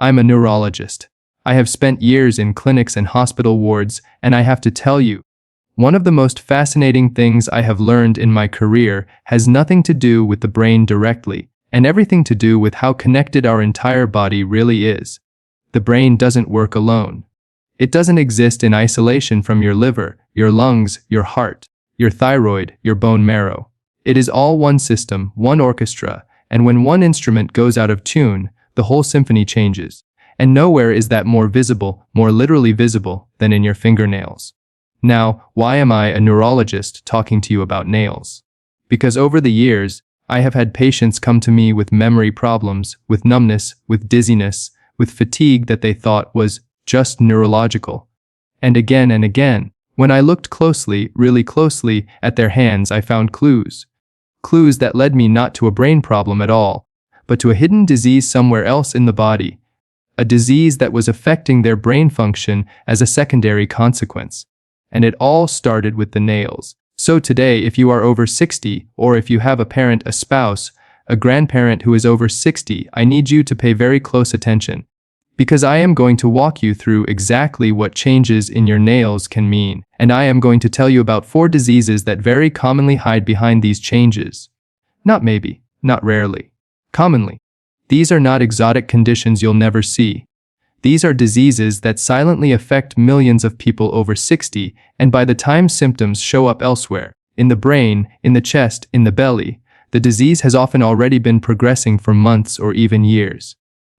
I'm a neurologist. I have spent years in clinics and hospital wards, and I have to tell you, one of the most fascinating things I have learned in my career has nothing to do with the brain directly, and everything to do with how connected our entire body really is. The brain doesn't work alone. It doesn't exist in isolation from your liver, your lungs, your heart, your thyroid, your bone marrow. It is all one system, one orchestra, and when one instrument goes out of tune, the whole symphony changes. And nowhere is that more visible, more literally visible, than in your fingernails. Now, why am I a neurologist talking to you about nails? Because over the years, I have had patients come to me with memory problems, with numbness, with dizziness, with fatigue that they thought was just neurological. And again, when I looked closely, really closely, at their hands, I found clues. Clues that led me not to a brain problem at all, but to a hidden disease somewhere else in the body. A disease that was affecting their brain function as a secondary consequence. And it all started with the nails. So today, if you are over 60, or if you have a parent, a spouse, a grandparent who is over 60, I need you to pay very close attention. Because I am going to walk you through exactly what changes in your nails can mean, and I am going to tell you about 4 diseases that very commonly hide behind these changes. Not maybe, not rarely. Commonly. These are not exotic conditions you'll never see. These are diseases that silently affect millions of people over 60, and by the time symptoms show up elsewhere, in the brain, in the chest, in the belly, the disease has often already been progressing for months or even years.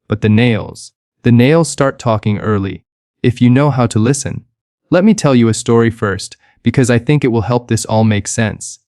But the nails start talking early, if you know how to listen. Let me tell you a story first, because I think it will help this all make sense.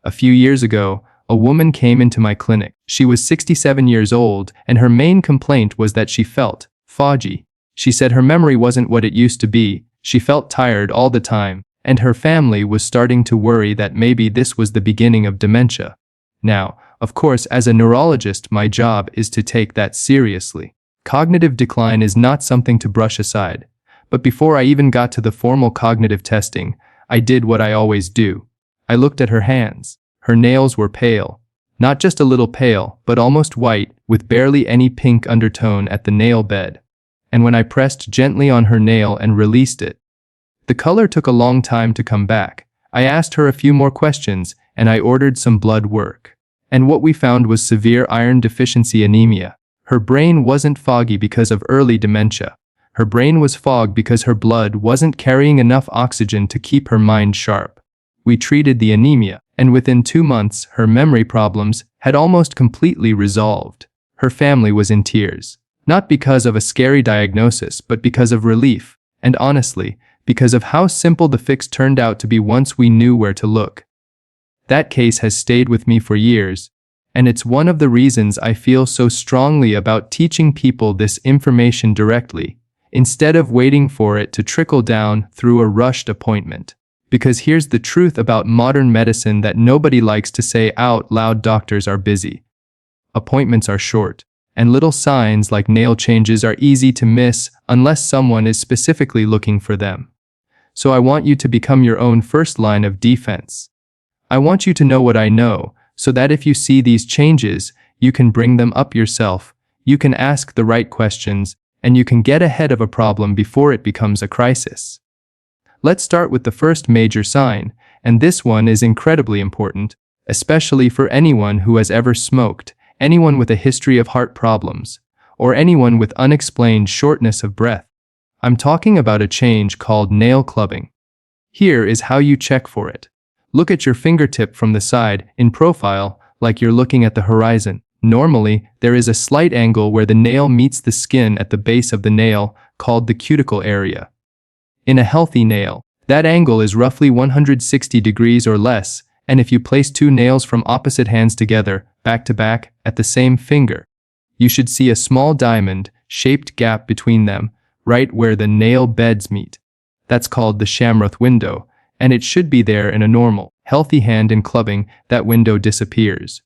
A few years ago, a woman came into my clinic. She was 67 years old, and her main complaint was that she felt foggy. She said her memory wasn't what it used to be, she felt tired all the time, and her family was starting to worry that maybe this was the beginning of dementia. Now, of course, as a neurologist, my job is to take that seriously. Cognitive decline is not something to brush aside. But before I even got to the formal cognitive testing, I did what I always do. I looked at her hands. Her nails were pale. Not just a little pale, but almost white, with barely any pink undertone at the nail bed. And when I pressed gently on her nail and released it, the color took a long time to come back. I asked her a few more questions, and I ordered some blood work. And what we found was severe iron deficiency anemia. Her brain wasn't foggy because of early dementia. Her brain was fogged because her blood wasn't carrying enough oxygen to keep her mind sharp. We treated the anemia, and within 2 months, her memory problems had almost completely resolved. Her family was in tears. Not because of a scary diagnosis, but because of relief, and honestly, because of how simple the fix turned out to be once we knew where to look. That case has stayed with me for years, and it's one of the reasons I feel so strongly about teaching people this information directly, instead of waiting for it to trickle down through a rushed appointment. Because here's the truth about modern medicine that nobody likes to say out loud: doctors are busy. Appointments are short, and little signs like nail changes are easy to miss unless someone is specifically looking for them. So I want you to become your own first line of defense. I want you to know what I know, so that if you see these changes, you can bring them up yourself, you can ask the right questions, and you can get ahead of a problem before it becomes a crisis. Let's start with the first major sign, and this one is incredibly important, especially for anyone who has ever smoked, anyone with a history of heart problems, or anyone with unexplained shortness of breath. I'm talking about a change called nail clubbing. Here is how you check for it. Look at your fingertip from the side, in profile, like you're looking at the horizon. Normally, there is a slight angle where the nail meets the skin at the base of the nail, called the cuticle area. In a healthy nail, that angle is roughly 160 degrees or less, and if you place 2 nails from opposite hands together, back to back, at the same finger, you should see a small diamond-shaped gap between them, right where the nail beds meet. That's called the Shamroth window, and it should be there in a normal, healthy hand. In clubbing, that window disappears.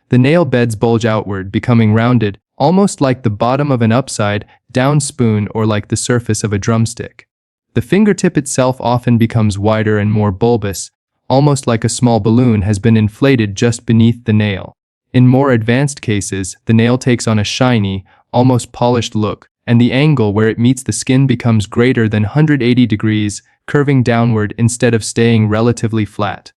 The nail beds bulge outward, becoming rounded, almost like the bottom of an upside-down spoon or like the surface of a drumstick. The fingertip itself often becomes wider and more bulbous, almost like a small balloon has been inflated just beneath the nail. In more advanced cases, the nail takes on a shiny, almost polished look, and the angle where it meets the skin becomes greater than 180 degrees, curving downward instead of staying relatively flat.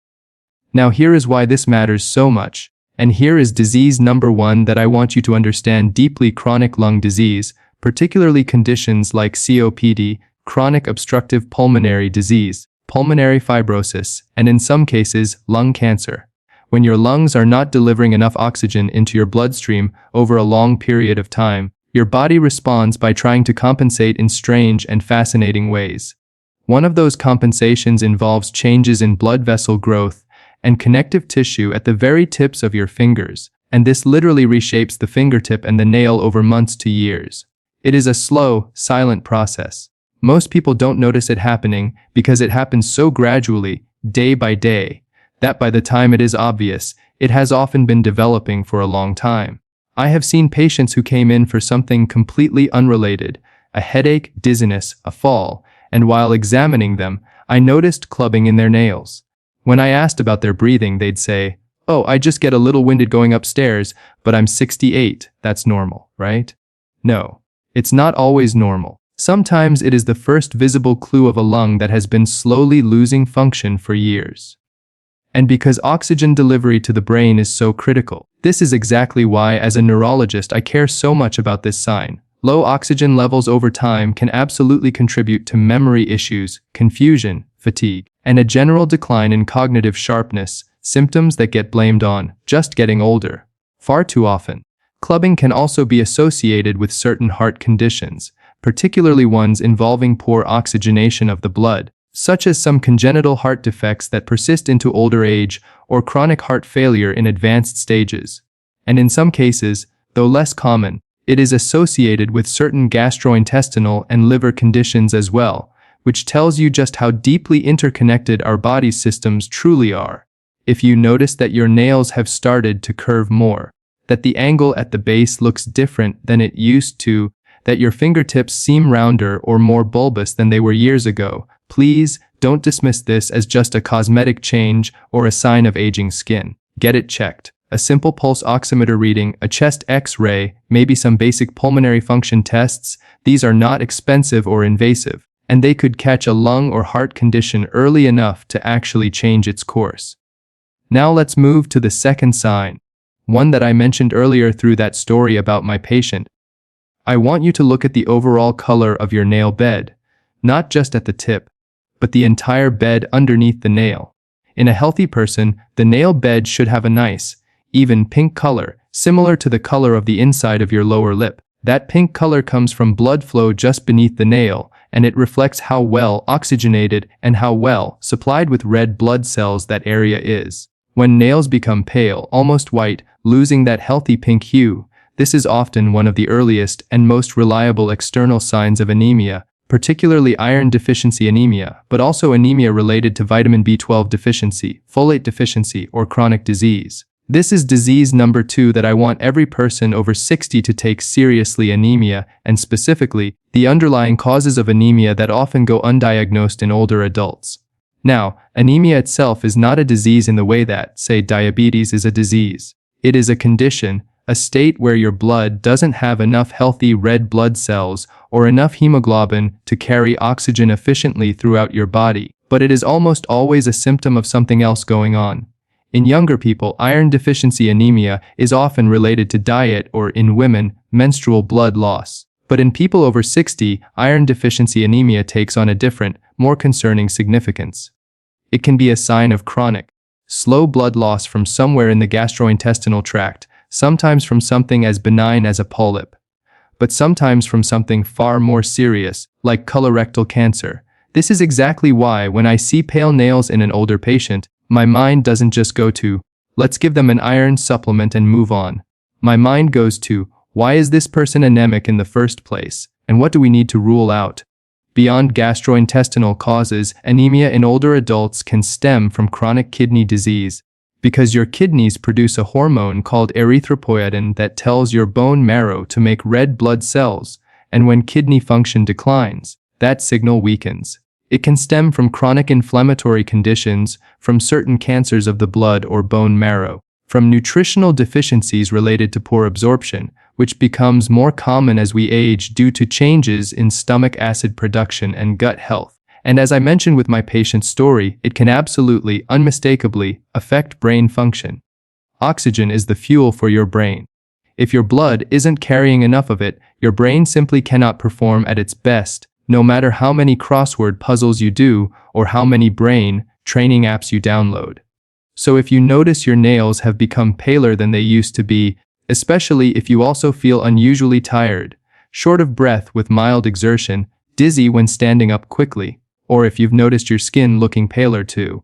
Now here is why this matters so much, and here is disease number 1 that I want you to understand deeply: chronic lung disease, particularly conditions like COPD, chronic obstructive pulmonary disease, pulmonary fibrosis, and in some cases, lung cancer. When your lungs are not delivering enough oxygen into your bloodstream over a long period of time, your body responds by trying to compensate in strange and fascinating ways. One of those compensations involves changes in blood vessel growth and connective tissue at the very tips of your fingers, and this literally reshapes the fingertip and the nail over months to years. It is a slow, silent process. Most people don't notice it happening because it happens so gradually, day by day, that by the time it is obvious, it has often been developing for a long time. I have seen patients who came in for something completely unrelated, a headache, dizziness, a fall, and while examining them, I noticed clubbing in their nails. When I asked about their breathing, they'd say, "Oh, I just get a little winded going upstairs, but I'm 68, that's normal, right?" No, it's not always normal. Sometimes it is the first visible clue of a lung that has been slowly losing function for years. And because oxygen delivery to the brain is so critical, this is exactly why, as a neurologist, I care so much about this sign. Low oxygen levels over time can absolutely contribute to memory issues, confusion, fatigue, and a general decline in cognitive sharpness, symptoms that get blamed on just getting older. Far too often, clubbing can also be associated with certain heart conditions, particularly ones involving poor oxygenation of the blood, such as some congenital heart defects that persist into older age or chronic heart failure in advanced stages. And in some cases, though less common, it is associated with certain gastrointestinal and liver conditions as well, which tells you just how deeply interconnected our body systems truly are. If you notice that your nails have started to curve more, that the angle at the base looks different than it used to, that your fingertips seem rounder or more bulbous than they were years ago, please don't dismiss this as just a cosmetic change or a sign of aging skin. Get it checked. A simple pulse oximeter reading, a chest X-ray, maybe some basic pulmonary function tests, these are not expensive or invasive, and they could catch a lung or heart condition early enough to actually change its course. Now let's move to the second sign, one that I mentioned earlier through that story about my patient. I want you to look at the overall color of your nail bed, not just at the tip, but the entire bed underneath the nail. In a healthy person, the nail bed should have a nice, even pink color, similar to the color of the inside of your lower lip. That pink color comes from blood flow just beneath the nail, and it reflects how well oxygenated and how well supplied with red blood cells that area is. When nails become pale, almost white, losing that healthy pink hue, this is often one of the earliest and most reliable external signs of anemia, particularly iron deficiency anemia, but also anemia related to vitamin B12 deficiency, folate deficiency, or chronic disease. This is disease number 2 that I want every person over 60 to take seriously: anemia, and specifically, the underlying causes of anemia that often go undiagnosed in older adults. Now, anemia itself is not a disease in the way that, say, diabetes is a disease. It is a condition, a state where your blood doesn't have enough healthy red blood cells or enough hemoglobin to carry oxygen efficiently throughout your body, but it is almost always a symptom of something else going on. In younger people, iron deficiency anemia is often related to diet or, in women, menstrual blood loss. But in people over 60, iron deficiency anemia takes on a different, more concerning significance. It can be a sign of chronic, slow blood loss from somewhere in the gastrointestinal tract, sometimes from something as benign as a polyp, but sometimes from something far more serious, like colorectal cancer. This is exactly why when I see pale nails in an older patient, my mind doesn't just go to, let's give them an iron supplement and move on. My mind goes to, why is this person anemic in the first place, and what do we need to rule out? Beyond gastrointestinal causes, anemia in older adults can stem from chronic kidney disease, because your kidneys produce a hormone called erythropoietin that tells your bone marrow to make red blood cells, and when kidney function declines, that signal weakens. It can stem from chronic inflammatory conditions, from certain cancers of the blood or bone marrow, from nutritional deficiencies related to poor absorption, which becomes more common as we age due to changes in stomach acid production and gut health. And as I mentioned with my patient's story, it can absolutely, unmistakably, affect brain function. Oxygen is the fuel for your brain. If your blood isn't carrying enough of it, your brain simply cannot perform at its best, no matter how many crossword puzzles you do or how many brain training apps you download. So if you notice your nails have become paler than they used to be, especially if you also feel unusually tired, short of breath with mild exertion, dizzy when standing up quickly, or if you've noticed your skin looking paler too,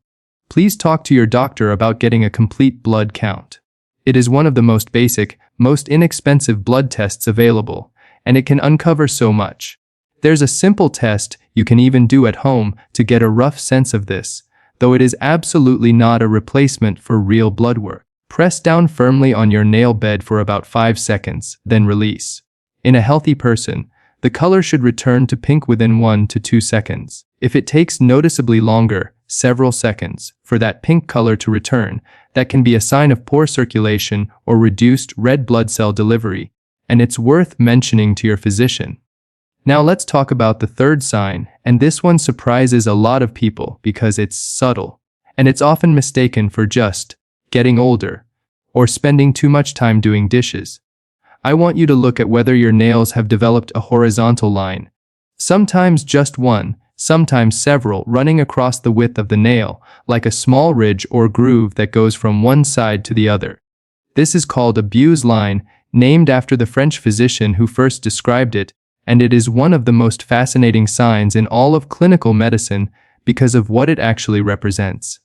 please talk to your doctor about getting a complete blood count. It is one of the most basic, most inexpensive blood tests available, and it can uncover so much. There's a simple test you can even do at home to get a rough sense of this, though it is absolutely not a replacement for real blood work. Press down firmly on your nail bed for about 5 seconds, then release. In a healthy person, the color should return to pink within 1 to 2 seconds. If it takes noticeably longer, several seconds, for that pink color to return, that can be a sign of poor circulation or reduced red blood cell delivery, and it's worth mentioning to your physician. Now let's talk about the third sign, and this one surprises a lot of people because it's subtle, and it's often mistaken for just getting older or spending too much time doing dishes. I want you to look at whether your nails have developed a horizontal line, sometimes just one, sometimes several, running across the width of the nail, like a small ridge or groove that goes from one side to the other. This is called a Beau's line, named after the French physician who first described it, and it is one of the most fascinating signs in all of clinical medicine because of what it actually represents.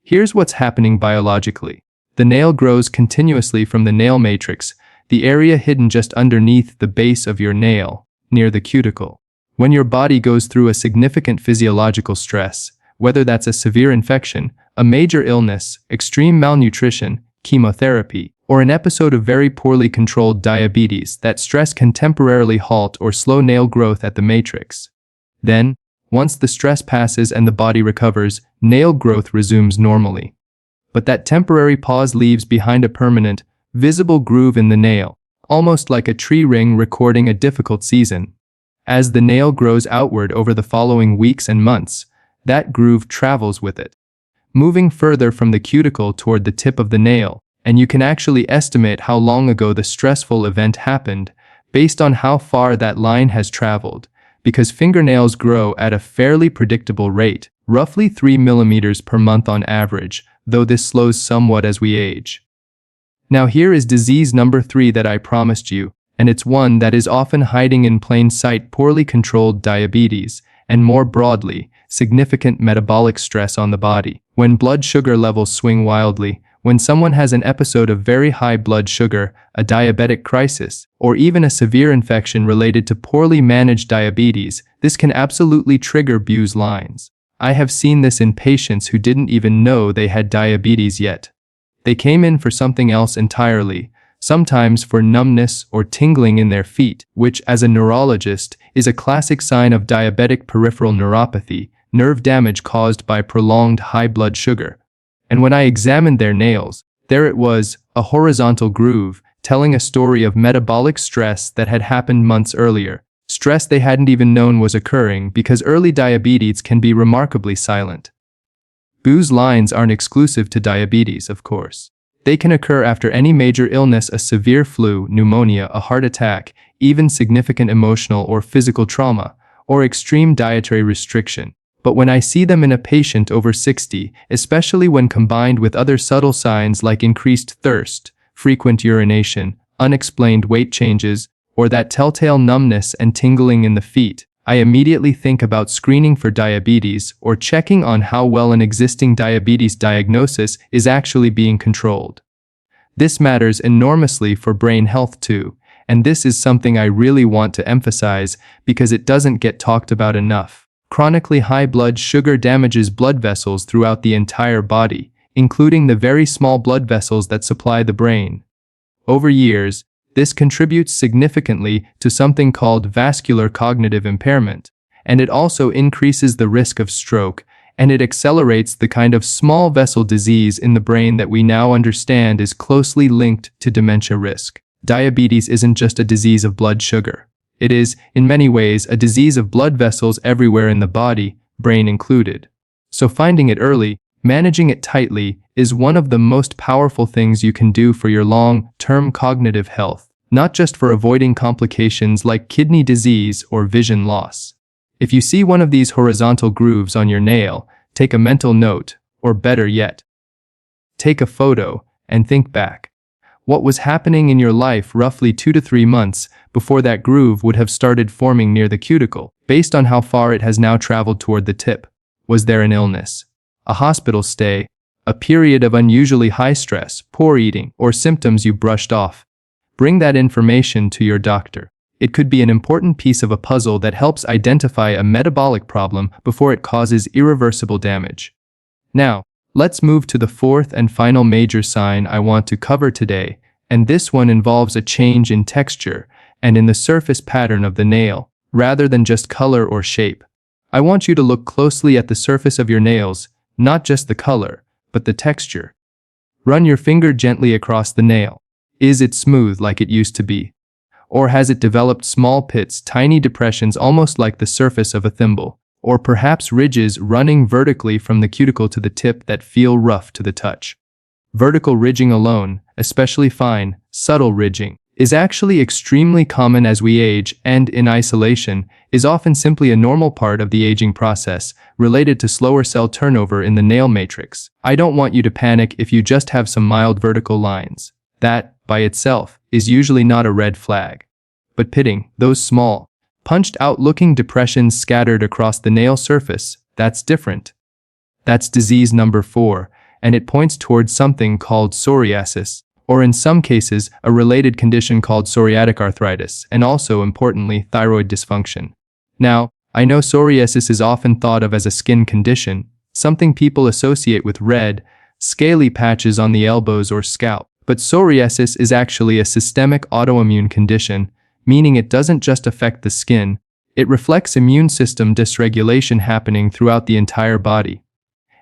Here's what's happening biologically. The nail grows continuously from the nail matrix, the area hidden just underneath the base of your nail, near the cuticle. When your body goes through a significant physiological stress, whether that's a severe infection, a major illness, extreme malnutrition, chemotherapy, or an episode of very poorly controlled diabetes, that stress can temporarily halt or slow nail growth at the matrix. Then, once the stress passes and the body recovers, nail growth resumes normally. But that temporary pause leaves behind a permanent, visible groove in the nail, almost like a tree ring recording a difficult season. As the nail grows outward over the following weeks and months, that groove travels with it, moving further from the cuticle toward the tip of the nail, and you can actually estimate how long ago the stressful event happened based on how far that line has traveled, because fingernails grow at a fairly predictable rate, roughly 3 millimeters per month on average, though this slows somewhat as we age. Now here is disease number 3 that I promised you, and it's one that is often hiding in plain sight: poorly controlled diabetes, and more broadly, significant metabolic stress on the body. When blood sugar levels swing wildly, when someone has an episode of very high blood sugar, a diabetic crisis, or even a severe infection related to poorly managed diabetes, this can absolutely trigger Beau's lines. I have seen this in patients who didn't even know they had diabetes yet. They came in for something else entirely, sometimes for numbness or tingling in their feet, which, as a neurologist, is a classic sign of diabetic peripheral neuropathy, nerve damage caused by prolonged high blood sugar. And when I examined their nails, there it was, a horizontal groove, telling a story of metabolic stress that had happened months earlier, stress they hadn't even known was occurring because early diabetes can be remarkably silent. Beau's lines aren't exclusive to diabetes, of course. They can occur after any major illness: a severe flu, pneumonia, a heart attack, even significant emotional or physical trauma, or extreme dietary restriction. But when I see them in a patient over 60, especially when combined with other subtle signs like increased thirst, frequent urination, unexplained weight changes, or that telltale numbness and tingling in the feet, I immediately think about screening for diabetes or checking on how well an existing diabetes diagnosis is actually being controlled. This matters enormously for brain health too, and this is something I really want to emphasize because it doesn't get talked about enough. Chronically high blood sugar damages blood vessels throughout the entire body, including the very small blood vessels that supply the brain. Over years, this contributes significantly to something called vascular cognitive impairment, and it also increases the risk of stroke and it accelerates the kind of small vessel disease in the brain that we now understand is closely linked to dementia risk. Diabetes isn't just a disease of blood sugar. It is, in many ways, a disease of blood vessels everywhere in the body, brain included. So finding it early, managing it tightly, is one of the most powerful things you can do for your long-term cognitive health, not just for avoiding complications like kidney disease or vision loss. If you see one of these horizontal grooves on your nail, take a mental note, or better yet, take a photo and think back. What was happening in your life roughly 2 to 3 months before that groove would have started forming near the cuticle, based on how far it has now traveled toward the tip? Was there an illness, a hospital stay, a period of unusually high stress, poor eating, or symptoms you brushed off? Bring that information to your doctor. It could be an important piece of a puzzle that helps identify a metabolic problem before it causes irreversible damage. Now, let's move to the fourth and final major sign I want to cover today, and this one involves a change in texture and in the surface pattern of the nail, rather than just color or shape. I want you to look closely at the surface of your nails, not just the color, but the texture. Run your finger gently across the nail. Is it smooth like it used to be? Or has it developed small pits, tiny depressions almost like the surface of a thimble? Or perhaps ridges running vertically from the cuticle to the tip that feel rough to the touch? Vertical ridging alone, especially fine, subtle ridging, is actually extremely common as we age and, in isolation, is often simply a normal part of the aging process, related to slower cell turnover in the nail matrix. I don't want you to panic if you just have some mild vertical lines. That, by itself, is usually not a red flag. But pitting, those small, punched-out-looking depressions scattered across the nail surface, that's different. That's disease number 4, and it points towards something called psoriasis, or in some cases, a related condition called psoriatic arthritis, and also, importantly, thyroid dysfunction. Now, I know psoriasis is often thought of as a skin condition, something people associate with red, scaly patches on the elbows or scalp. But psoriasis is actually a systemic autoimmune condition, meaning it doesn't just affect the skin, it reflects immune system dysregulation happening throughout the entire body.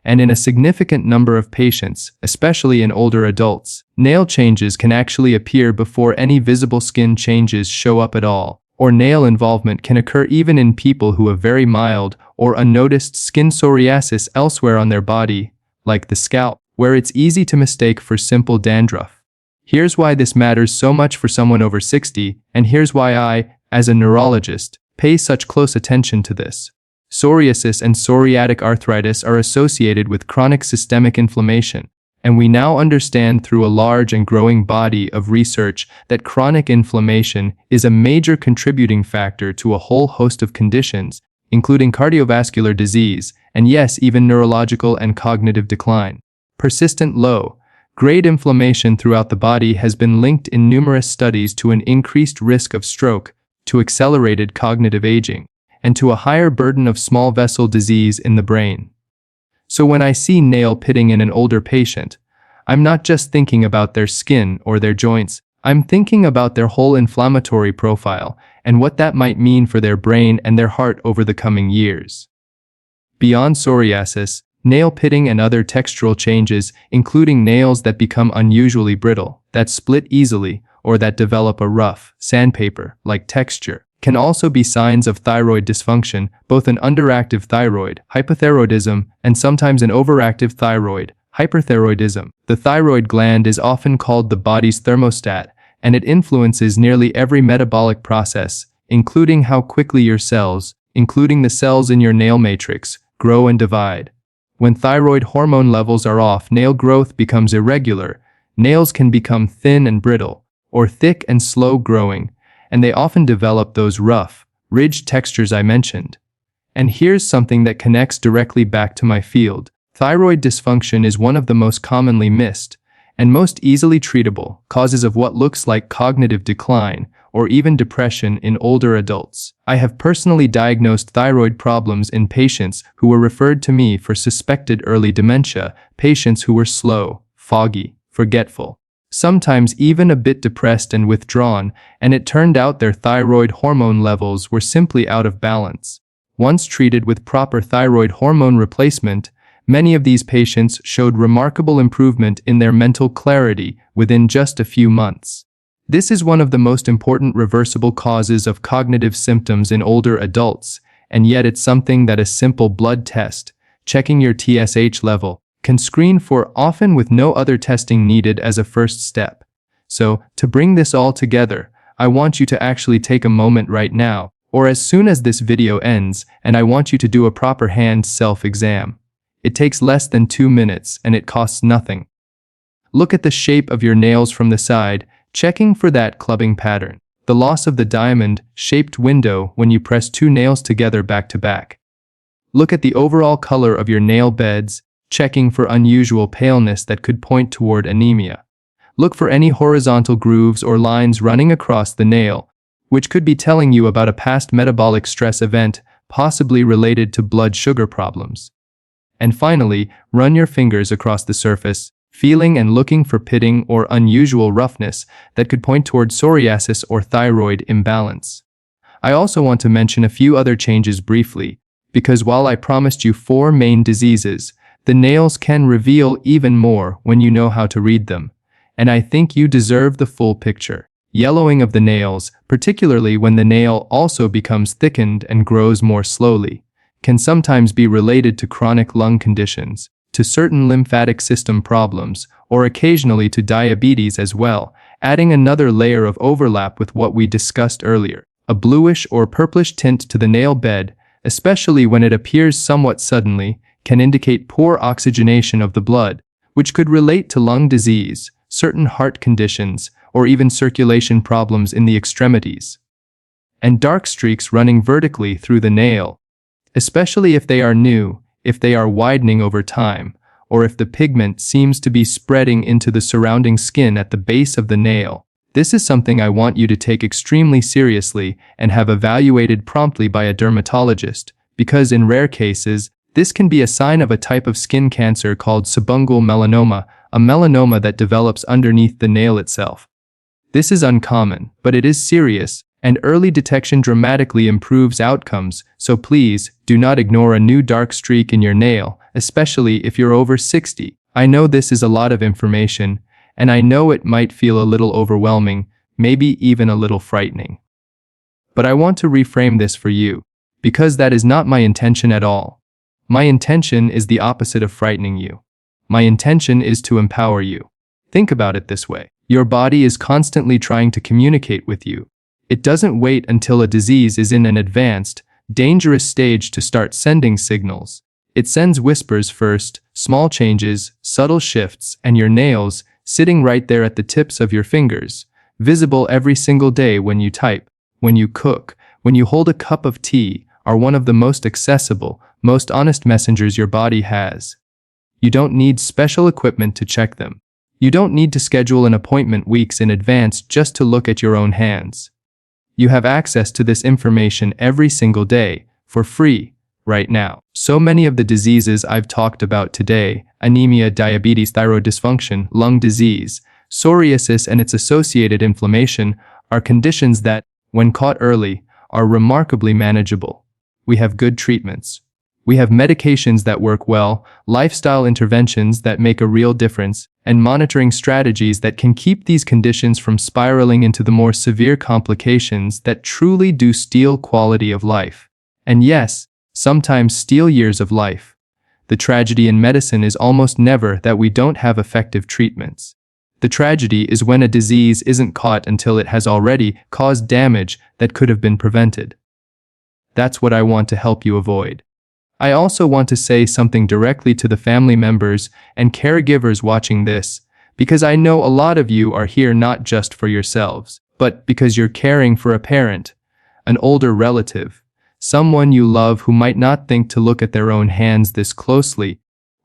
And in a significant number of patients, especially in older adults, nail changes can actually appear before any visible skin changes show up at all, or nail involvement can occur even in people who have very mild or unnoticed skin psoriasis elsewhere on their body, like the scalp, where it's easy to mistake for simple dandruff. Here's why this matters so much for someone over 60, and here's why I, as a neurologist, pay such close attention to this. Psoriasis and psoriatic arthritis are associated with chronic systemic inflammation, and we now understand through a large and growing body of research that chronic inflammation is a major contributing factor to a whole host of conditions, including cardiovascular disease, and yes, even neurological and cognitive decline. Persistent low-grade inflammation throughout the body has been linked in numerous studies to an increased risk of stroke, to accelerated cognitive aging, and to a higher burden of small vessel disease in the brain. So when I see nail pitting in an older patient, I'm not just thinking about their skin or their joints, I'm thinking about their whole inflammatory profile and what that might mean for their brain and their heart over the coming years. Beyond psoriasis, nail pitting and other textural changes, including nails that become unusually brittle, that split easily, or that develop a rough, sandpaper-like texture, can also be signs of thyroid dysfunction, both an underactive thyroid, hypothyroidism, and sometimes an overactive thyroid, hyperthyroidism. The thyroid gland is often called the body's thermostat, and it influences nearly every metabolic process, including how quickly your cells, including the cells in your nail matrix, grow and divide. When thyroid hormone levels are off, nail growth becomes irregular, nails can become thin and brittle, or thick and slow growing, and they often develop those rough, ridged textures I mentioned. And here's something that connects directly back to my field. Thyroid dysfunction is one of the most commonly missed, and most easily treatable, causes of what looks like cognitive decline, or even depression in older adults. I have personally diagnosed thyroid problems in patients who were referred to me for suspected early dementia, patients who were slow, foggy, forgetful, sometimes even a bit depressed and withdrawn, and it turned out their thyroid hormone levels were simply out of balance. Once treated with proper thyroid hormone replacement, many of these patients showed remarkable improvement in their mental clarity within just a few months. This is one of the most important reversible causes of cognitive symptoms in older adults, and yet it's something that a simple blood test, checking your TSH level, can screen for, often with no other testing needed as a first step. So, to bring this all together, I want you to actually take a moment right now, or as soon as this video ends, and I want you to do a proper hand self-exam. It takes less than 2 minutes and it costs nothing. Look at the shape of your nails from the side, checking for that clubbing pattern, the loss of the diamond-shaped window when you press 2 nails together back to back. Look at the overall color of your nail beds, checking for unusual paleness that could point toward anemia. Look for any horizontal grooves or lines running across the nail, which could be telling you about a past metabolic stress event, possibly related to blood sugar problems. And finally, run your fingers across the surface, feeling and looking for pitting or unusual roughness that could point toward psoriasis or thyroid imbalance. I also want to mention a few other changes briefly, because while I promised you 4 main diseases, the nails can reveal even more when you know how to read them, and I think you deserve the full picture. Yellowing of the nails, particularly when the nail also becomes thickened and grows more slowly, can sometimes be related to chronic lung conditions, to certain lymphatic system problems, or occasionally to diabetes as well, adding another layer of overlap with what we discussed earlier. A bluish or purplish tint to the nail bed, especially when it appears somewhat suddenly, can indicate poor oxygenation of the blood, which could relate to lung disease, certain heart conditions, or even circulation problems in the extremities. And dark streaks running vertically through the nail, especially if they are new, if they are widening over time, or if the pigment seems to be spreading into the surrounding skin at the base of the nail. This is something I want you to take extremely seriously and have evaluated promptly by a dermatologist, because in rare cases, this can be a sign of a type of skin cancer called subungual melanoma, a melanoma that develops underneath the nail itself. This is uncommon, but it is serious, and early detection dramatically improves outcomes, so please, do not ignore a new dark streak in your nail, especially if you're over 60. I know this is a lot of information, and I know it might feel a little overwhelming, maybe even a little frightening. But I want to reframe this for you, because that is not my intention at all. My intention is the opposite of frightening you. My intention is to empower you. Think about it this way. Your body is constantly trying to communicate with you. It doesn't wait until a disease is in an advanced, dangerous stage to start sending signals. It sends whispers first, small changes, subtle shifts, and your nails, sitting right there at the tips of your fingers, visible every single day when you type, when you cook, when you hold a cup of tea, are one of the most accessible, most honest messengers your body has. You don't need special equipment to check them. You don't need to schedule an appointment weeks in advance just to look at your own hands. You have access to this information every single day, for free, right now. So many of the diseases I've talked about today, anemia, diabetes, thyroid dysfunction, lung disease, psoriasis and its associated inflammation, are conditions that, when caught early, are remarkably manageable. We have good treatments. We have medications that work well, lifestyle interventions that make a real difference, and monitoring strategies that can keep these conditions from spiraling into the more severe complications that truly do steal quality of life. And yes, sometimes steal years of life. The tragedy in medicine is almost never that we don't have effective treatments. The tragedy is when a disease isn't caught until it has already caused damage that could have been prevented. That's what I want to help you avoid. I also want to say something directly to the family members and caregivers watching this, because I know a lot of you are here not just for yourselves, but because you're caring for a parent, an older relative, someone you love who might not think to look at their own hands this closely,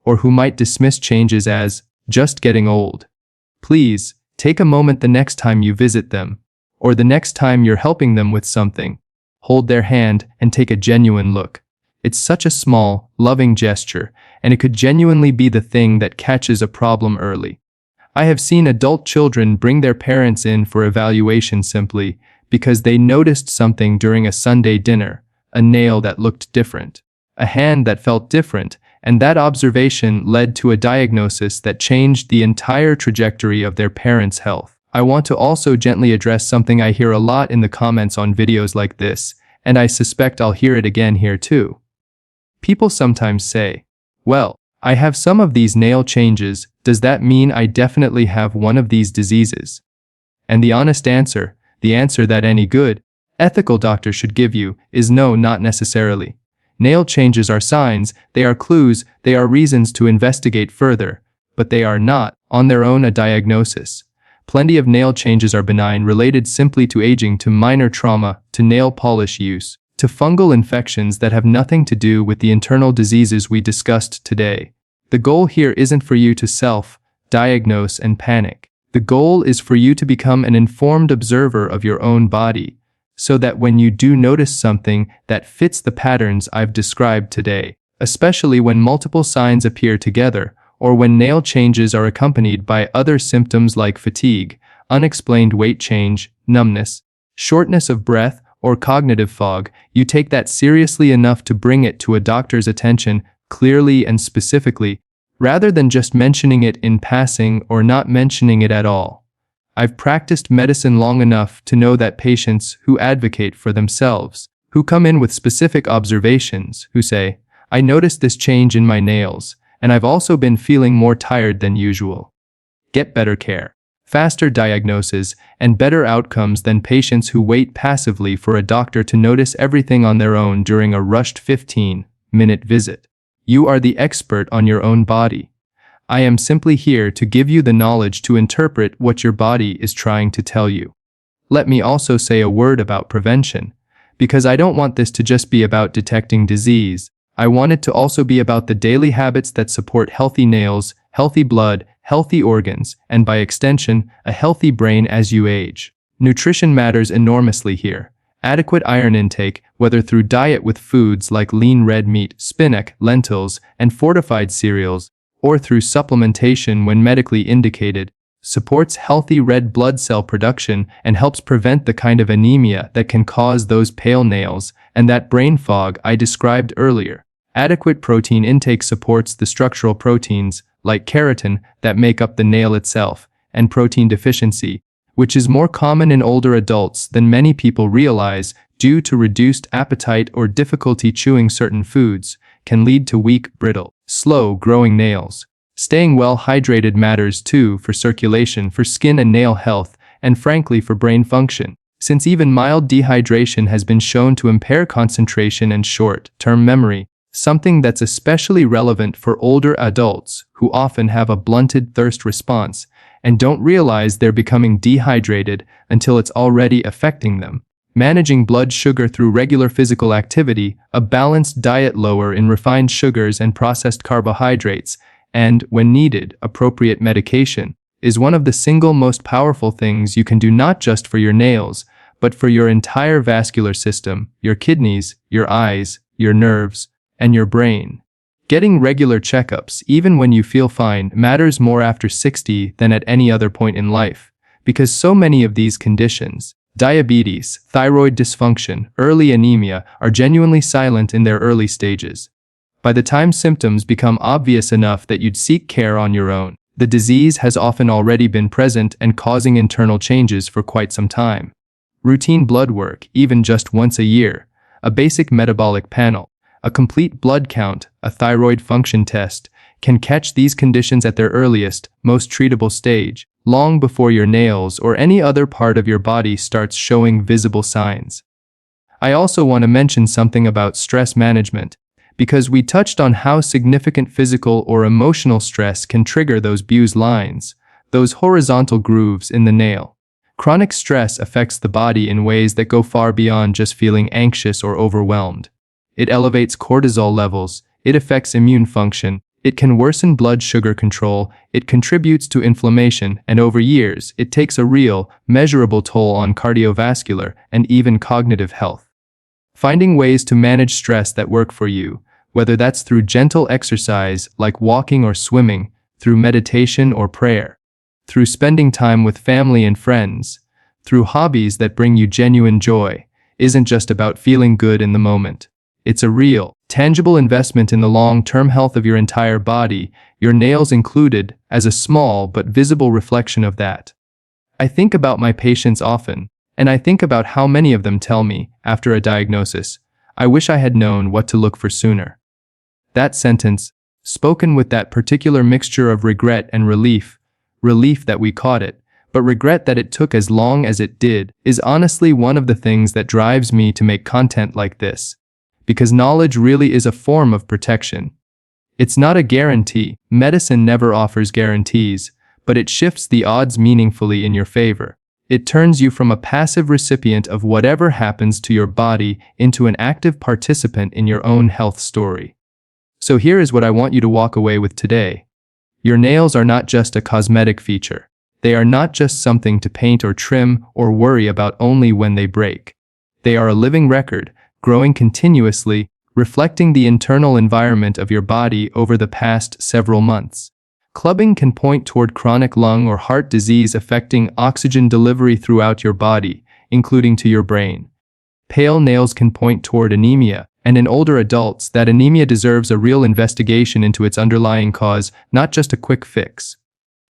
or who might dismiss changes as just getting old. Please, take a moment the next time you visit them, or the next time you're helping them with something. Hold their hand and take a genuine look. It's such a small, loving gesture, and it could genuinely be the thing that catches a problem early. I have seen adult children bring their parents in for evaluation simply because they noticed something during a Sunday dinner, a nail that looked different, a hand that felt different, and that observation led to a diagnosis that changed the entire trajectory of their parents' health. I want to also gently address something I hear a lot in the comments on videos like this, and I suspect I'll hear it again here too. People sometimes say, well, I have some of these nail changes, does that mean I definitely have one of these diseases? And the honest answer, the answer that any good, ethical doctor should give you, is no, not necessarily. Nail changes are signs, they are clues, they are reasons to investigate further, but they are not, on their own, a diagnosis. Plenty of nail changes are benign, related simply to aging, to minor trauma, to nail polish use, to fungal infections that have nothing to do with the internal diseases we discussed today. The goal here isn't for you to self-diagnose and panic. The goal is for you to become an informed observer of your own body, so that when you do notice something that fits the patterns I've described today, especially when multiple signs appear together, or when nail changes are accompanied by other symptoms like fatigue, unexplained weight change, numbness, shortness of breath, or cognitive fog, you take that seriously enough to bring it to a doctor's attention clearly and specifically, rather than just mentioning it in passing or not mentioning it at all. I've practiced medicine long enough to know that patients who advocate for themselves, who come in with specific observations, who say, I noticed this change in my nails, and I've also been feeling more tired than usual, get better care, faster diagnosis, and better outcomes than patients who wait passively for a doctor to notice everything on their own during a rushed 15-minute visit. You are the expert on your own body. I am simply here to give you the knowledge to interpret what your body is trying to tell you. Let me also say a word about prevention, because I don't want this to just be about detecting disease. I want it to also be about the daily habits that support healthy nails, healthy blood, healthy organs, and by extension, a healthy brain as you age. Nutrition matters enormously here. Adequate iron intake, whether through diet with foods like lean red meat, spinach, lentils, and fortified cereals, or through supplementation when medically indicated, supports healthy red blood cell production and helps prevent the kind of anemia that can cause those pale nails and that brain fog I described earlier. Adequate protein intake supports the structural proteins, like keratin, that make up the nail itself, and protein deficiency, which is more common in older adults than many people realize due to reduced appetite or difficulty chewing certain foods, can lead to weak, brittle, slow-growing nails. Staying well hydrated matters too for circulation, for skin and nail health, and frankly for brain function, since even mild dehydration has been shown to impair concentration and short-term memory, something that's especially relevant for older adults who often have a blunted thirst response and don't realize they're becoming dehydrated until it's already affecting them. Managing blood sugar through regular physical activity, a balanced diet lower in refined sugars and processed carbohydrates, and, when needed, appropriate medication, is one of the single most powerful things you can do, not just for your nails, but for your entire vascular system, your kidneys, your eyes, your nerves, and your brain. Getting regular checkups, even when you feel fine, matters more after 60 than at any other point in life, because so many of these conditions, diabetes, thyroid dysfunction, early anemia, are genuinely silent in their early stages. By the time symptoms become obvious enough that you'd seek care on your own, the disease has often already been present and causing internal changes for quite some time. Routine blood work, even just once a year, a basic metabolic panel, a complete blood count, a thyroid function test, can catch these conditions at their earliest, most treatable stage, long before your nails or any other part of your body starts showing visible signs. I also want to mention something about stress management, because we touched on how significant physical or emotional stress can trigger those Beau's lines, those horizontal grooves in the nail. Chronic stress affects the body in ways that go far beyond just feeling anxious or overwhelmed. It elevates cortisol levels, it affects immune function, it can worsen blood sugar control, it contributes to inflammation, and over years, it takes a real, measurable toll on cardiovascular and even cognitive health. Finding ways to manage stress that work for you, whether that's through gentle exercise like walking or swimming, through meditation or prayer, through spending time with family and friends, through hobbies that bring you genuine joy, isn't just about feeling good in the moment. It's a real, tangible investment in the long-term health of your entire body, your nails included, as a small but visible reflection of that. I think about my patients often, and I think about how many of them tell me, after a diagnosis, "I wish I had known what to look for sooner." That sentence, spoken with that particular mixture of regret and relief that we caught it, but regret that it took as long as it did, is honestly one of the things that drives me to make content like this. Because knowledge really is a form of protection. It's not a guarantee. Medicine never offers guarantees, but it shifts the odds meaningfully in your favor. It turns you from a passive recipient of whatever happens to your body into an active participant in your own health story. So here is what I want you to walk away with today. Your nails are not just a cosmetic feature. They are not just something to paint or trim or worry about only when they break. They are a living record, growing continuously, reflecting the internal environment of your body over the past several months. Clubbing can point toward chronic lung or heart disease affecting oxygen delivery throughout your body, including to your brain. Pale nails can point toward anemia, and in older adults, that anemia deserves a real investigation into its underlying cause, not just a quick fix.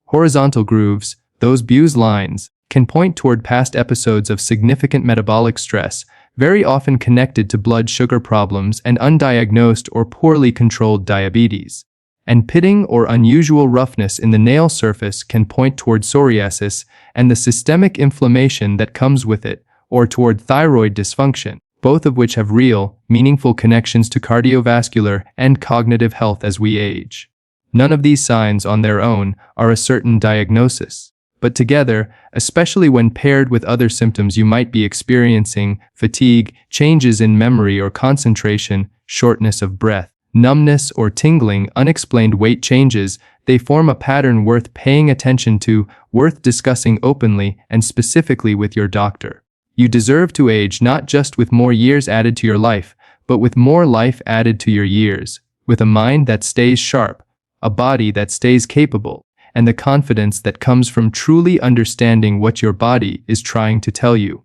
Horizontal grooves, those Beau's lines, can point toward past episodes of significant metabolic stress, very often connected to blood sugar problems and undiagnosed or poorly controlled diabetes. And pitting or unusual roughness in the nail surface can point toward psoriasis and the systemic inflammation that comes with it, or toward thyroid dysfunction, both of which have real, meaningful connections to cardiovascular and cognitive health as we age. None of these signs on their own are a certain diagnosis, but together, especially when paired with other symptoms you might be experiencing, fatigue, changes in memory or concentration, shortness of breath, numbness or tingling, unexplained weight changes, they form a pattern worth paying attention to, worth discussing openly and specifically with your doctor. You deserve to age not just with more years added to your life, but with more life added to your years, with a mind that stays sharp, a body that stays capable, and the confidence that comes from truly understanding what your body is trying to tell you.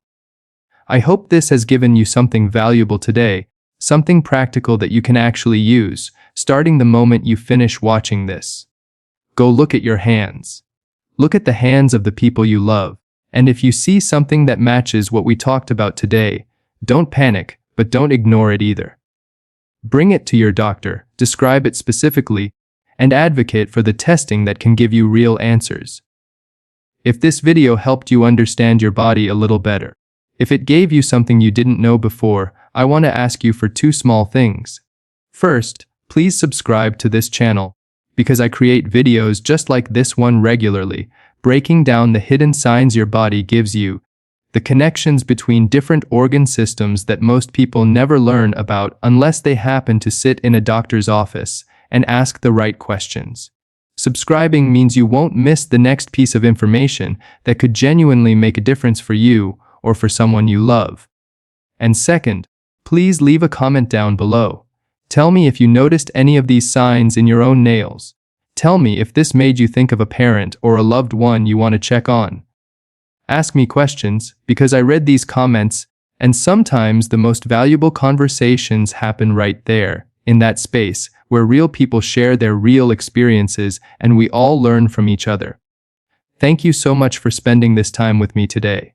I hope this has given you something valuable today, something practical that you can actually use, starting the moment you finish watching this. Go look at your hands. Look at the hands of the people you love. And if you see something that matches what we talked about today, don't panic, but don't ignore it either. Bring it to your doctor, describe it specifically, and advocate for the testing that can give you real answers. If this video helped you understand your body a little better, if it gave you something you didn't know before, I want to ask you for two small things. First, please subscribe to this channel, because I create videos just like this one regularly, breaking down the hidden signs your body gives you, the connections between different organ systems that most people never learn about unless they happen to sit in a doctor's office and ask the right questions. Subscribing means you won't miss the next piece of information that could genuinely make a difference for you or for someone you love. And second, please leave a comment down below. Tell me if you noticed any of these signs in your own nails. Tell me if this made you think of a parent or a loved one you want to check on. Ask me questions, because I read these comments, and sometimes the most valuable conversations happen right there, in that space, where real people share their real experiences and we all learn from each other. Thank you so much for spending this time with me today.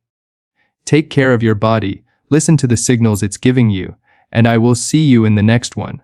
Take care of your body, listen to the signals it's giving you, and I will see you in the next one.